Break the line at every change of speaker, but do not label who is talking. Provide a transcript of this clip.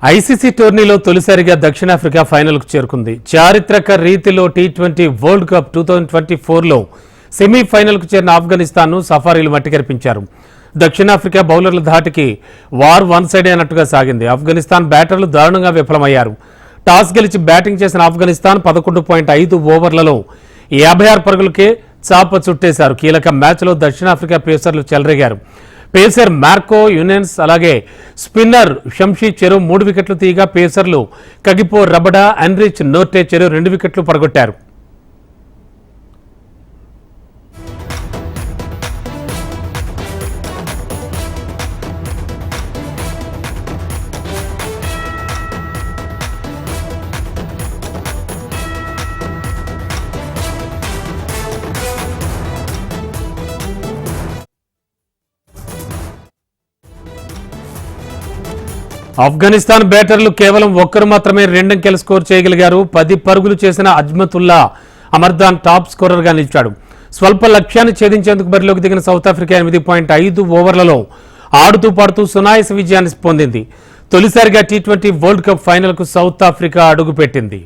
ICC టోర్నీలో తొలిసారిగా దక్షిణాఫ్రికా ఫైనల్కు చేరుకుంది. చారిత్రక రీతిలో టీ20 వరల్డ్ కప్ 2024లో సెమీఫైనల్కు చేరిన ఆఫ్ఘనిస్తాన్ను సఫారీలు మట్టికరిపించారు. దక్షిణాఫ్రికా బౌలర్ల ధాటికి వార్ వన్ సైడే అన్నట్టుగా సాగింది. ఆఫ్ఘనిస్తాన్ బ్యాటర్లు దారుణంగా విఫలమయ్యారు. టాస్ గెలిచి బ్యాటింగ్ చేసిన ఆఫ్ఘనిస్తాన్ 11.5 ఓవర్లలో 56 పరుగులకే చాప చుట్టేశారు. కీలక మ్యాచ్లో దక్షిణాఫ్రికా పేసర్లు చెలరేగారు. పేసర్ మార్కో యునెన్స్ అలాగే స్పిన్నర్ షంషీ చెరో 3 వికెట్లు తీయగా పేసర్లు కగిపో రబడా, అన్రిచ్ నోర్టే చెరో 2 వికెట్లు పడగొట్టారు. ఆఫ్ఘనిస్తాన్ బ్యాటర్లు కేవలం ఒక్కరు మాత్రమే 2 అంకెల స్కోర్ చేయగలిగారు. 10 పరుగులు చేసిన అజ్మతుల్లా అమర్దాన్ టాప్ స్కోరర్గా నిలిచాడు. స్వల్ప లక్ష్యాన్ని ఛేదించేందుకు బరిలోకి దిగిన సౌత్ ఆఫ్రికా 8.5 ఓవర్లలో ఆడుతూ పాడుతూ సునాయాస విజయాన్ని పొందింది. తొలిసారిగా టీ20 వరల్డ్ కప్ ఫైనల్కు సౌత్ ఆఫ్రికా అడుగుపెట్టింది.